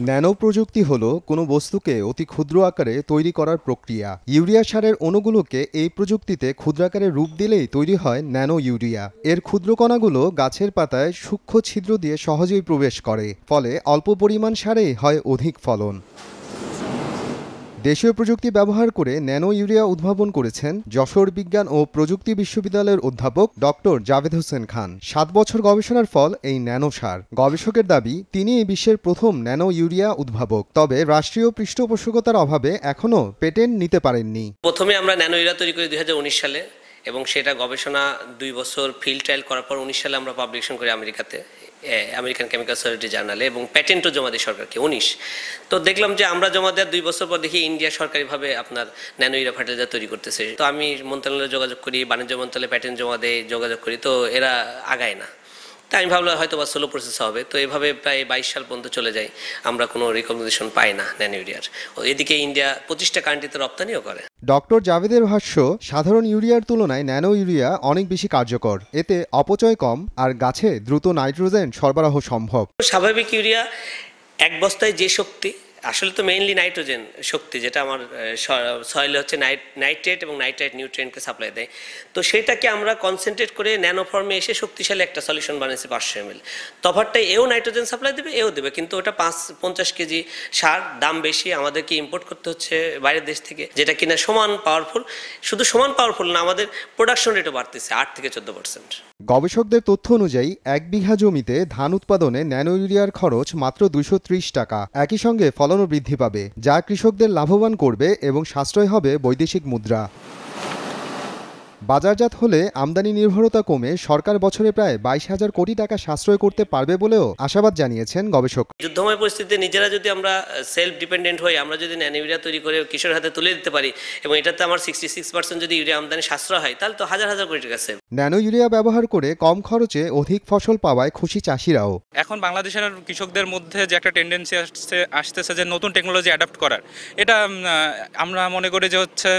Nano প্রযুক্তি হলো কোনো বস্তুকে অতি ক্ষুদ্র আকারে তৈরি করার প্রক্রিয়া। ইউরিয়া সারের অণুগুলোকে এই প্রযুক্তিতে ক্ষুদ্রাকারে রূপ দিলেই তৈরি হয় ন্যানো ইউরিয়া। এর ক্ষুদ্র কণাগুলো গাছের পাতায় সূক্ষ্ম ছিদ্র দিয়ে সহজেই প্রবেশ করে, ফলে অল্প পরিমাণ সারেই হয় অধিক ফলন। দেশীয় প্রযুক্তি ব্যবহার করে ন্যানো ইউরিয়া উদ্ভাবন করেছেন যশোর বিজ্ঞান ও প্রযুক্তি বিশ্ববিদ্যালয়ের অধ্যাপক ডক্টর জাভেদ হোসেন খান। 7 বছর গবেষণার ফল এই ন্যানো সার। গবেষকের দাবি, তিনি এই বিশ্বের প্রথম ন্যানো ইউরিয়া উদ্ভাবক। তবে রাষ্ট্রীয় পৃষ্ঠপোষকতার অভাবে এখনও পেটেন্ট নিতে পারেননি। প্রথমে আমরা ন্যানো ইউরিয়া তৈরি করি 2019 সালে, এবং সেটা গবেষণা 2 বছর ফিল্ড ট্রায়াল করার পর 19 সালে আমরা পাবলিকেশন করি আমেরিকাতে, আমেরিকান কেমিক্যাল সোসাইটি জার্নালে, এবং প্যাটেন্টও জমা দিই সরকারকে 19। তো দেখলাম যে আমরা জমা দেওয়ার 2 বছর পর দেখি ইন্ডিয়া সরকারিভাবে আপনার ন্যানো ইউরিয়া ফার্টিলাইজার তৈরি করতেছে। তো আমি মন্ত্রণালয়ে যোগাযোগ করি, বাণিজ্য মন্ত্রণালয়ে প্যাটেন্ট জমা দেয়, যোগাযোগ করি, তো এরা আগায় না। তাই আমি ভাবলাম হয়তো বা স্লো প্রসেস হবে। তো এভাবে প্রায় 22 সাল পর্যন্ত চলে যায়, আমরা কোনো রিকগনিশন পাই না ন্যানো ইউরিয়ার। এদিকে ইন্ডিয়া 25টা কান্ট্রিতে রপ্তানিও করে। ডক্টর জাভেদের ভাষ্য, সাধারণ ইউরিয়ার তুলনায় ন্যানো ইউরিয়া অনেক বেশি কার্যকর। এতে অপচয় কম আর গাছে দ্রুত নাইট্রোজেন সরবরাহ সম্ভব। স্বাভাবিক ইউরিয়া এক বস্তায় যে শক্তি, আসলে তো মেইনলি নাইট্রোজেন শক্তি, যেটা আমার সয়েলে হচ্ছে নাইট্রেট এবং নাইট্রেট নিউট্রিয়েন্টকে সাপ্লাই দেয়। তো সেটাকে আমরা কনসেন্ট্রেট করে ন্যানো ফর্মে এসে শক্তিশালী একটা সলিউশন বানিয়েছি 500 ml। তফাৎটাই এও নাইট্রোজেন সাপ্লাই দেবে, এও দেবে, কিন্তু ওটা 50 কেজি সার দাম বেশি, আমাদেরকে ইম্পোর্ট করতে হচ্ছে বাইরের দেশ থেকে, যেটা কিনা সমান পাওয়ারফুল। শুধু সমান পাওয়ারফুল না, আমাদের প্রোডাকশন রেটও বাড়তেছে 8 থেকে 14%। গবেষকদের তথ্য অনুযায়ী 1 বিঘা জমিতে ধান উৎপাদনে ন্যানো ইউরিয়ার খরচ মাত্র 230 টাকা। একই সঙ্গে ফলনও বৃদ্ধি পাবে, যা কৃষকদের লাভবান করবে এবং সাশ্রয় হবে বৈদেশিক মুদ্রা। বাজারজাত হলে আমদানি নির্ভরতা কমে সরকার বছরে প্রায় 22,000 কোটি টাকা সাশ্রয় করতে পারবে বলেও আশাবাদ জানিয়েছেন গবেষক। যুদ্ধময় পরিস্থিতিতে নিজেরা যদি আমরা সেলফ ডিপেন্ডেন্ট হই, আমরা যদি ন্যানো ইউরিয়া তৈরি করে কৃষকের হাতে তুলে দিতে পারি, এবং এটাতে আমার 66% যদি ইউরিয়া আমদানি সাশ্রয় হয়, তাহলে তো হাজার হাজার কোটি টাকা সেভ। ন্যানো ইউরিয়া ব্যবহার করে কম খরচে অধিক ফসল পাওয়ায় খুশি চাষিরাও। এখন বাংলাদেশের কৃষকদের মধ্যে যে একটা টেন্ডেন্সি আসতেছে যে নতুন টেকনোলজি অ্যাডাপ্ট করার, এটা আমরা মনে করি যে হচ্ছে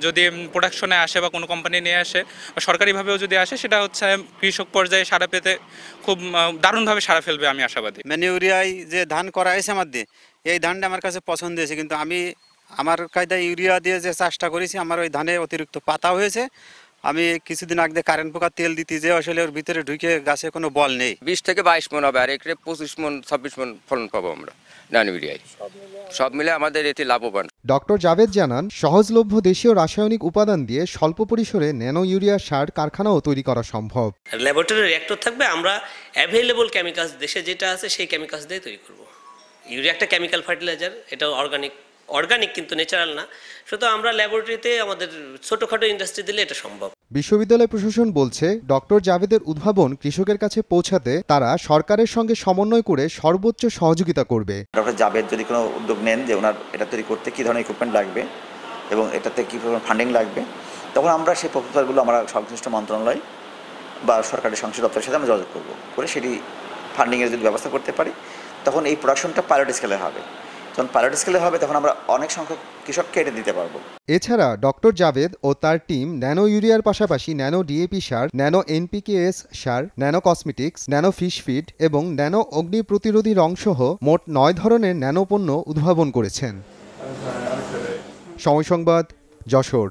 যদি প্রোডাকশনে আসে বা কোনো কোম্পানি নিয়ে আসে বা সরকারিভাবেও যদি আসে, সেটা হচ্ছে কৃষক পর্যায়ে সাড়া পেতে খুব দারুণভাবে সাড়া ফেলবে, আমি আশাবাদী। ন্যানো ইউরিয়ায় যে ধান করা হয়েছে আমার দিয়ে, এই ধানটা আমার কাছে পছন্দ হয়েছে, কিন্তু আমি আমার কায়দায় ইউরিয়া দিয়ে যে চাষটা করেছি, আমার ওই ধানে অতিরিক্ত পাতা হয়েছে। আমি কিছুদিন আগে কারেন্ট পোকা তেল দিতে যে আসলে ওর ভিতরে ঢুকে গাছে কোনো বল নেই। 20 থেকে 22 মন হবে, আর একরে 25 মন 26 মন ফলন পাবো আমরা ন্যানো ইউরিয়ায়। সব মিলে আমাদের এতে লাভবান। ডক্টর জাভেদ জানান, সহজলভ্য দেশীয় রাসায়নিক উপাদান দিয়ে স্বল্প পরিসরে ন্যানো ইউরিয়া সার কারখানাও তৈরি করা সম্ভব। ল্যাবরেটরি রিঅ্যাক্টর থাকবে, আমরা অ্যাভেলেবল কেমিক্যালস দেশে যেটা আছে সেই কেমিক্যালস দিয়ে তৈরি করব। ইউরিয়া একটা কেমিক্যাল ফার্টিলাইজার, এটা অর্গানিক কিন্তু ন্যাচারাল না। সুতরাং আমরা ল্যাবরেটরিতে আমাদের ছোটখাটো ইন্ডাস্ট্রি দিলে এটা সম্ভব। বিশ্ববিদ্যালয় প্রশাসন বলছে, ডক্টর জাভেদের উদ্ভাবন কৃষকের কাছে পৌঁছাতে তারা সরকারের সঙ্গে সমন্বয় করে সর্বোচ্চ সহযোগিতা করবে। ডক্টর জাভেদ যদি কোনো উদ্যোগ নেন যে ওনার এটা তৈরি করতে কী ধরনের ইকুইপমেন্ট লাগবে এবং এটাতে কী ধরনের ফান্ডিং লাগবে, তখন আমরা সেই প্রপোজালগুলো আমরা সংশ্লিষ্ট মন্ত্রণালয় বা সরকারি সংশ্লিষ্ট দপ্তরের সাথে আমরা যোগাযোগ করবো, করে সেটি ফান্ডিংয়ের যদি ব্যবস্থা করতে পারি, তখন এই প্রোডাকশনটা পাইলট স্কেলে হবে। যখন পাইলট স্কেলে হবে, তখন আমরা অনেক সংখ্যক কৃষককে এটা দিতে পারবো। এছাড়া ডক্টর জাভেদ ও তার টিম ন্যানো ইউরিয়ার পাশাপাশি ন্যানো ডিএপি সার, ন্যানো এনপিকেএস সার, nano cosmetics, nano fish feed এবং ন্যানো অগ্নি প্রতিরোধী রংসহ মোট 9 ধরনের ন্যানো পণ্য উদ্ভাবন করেছেন। সময় সংবাদ, যশোর।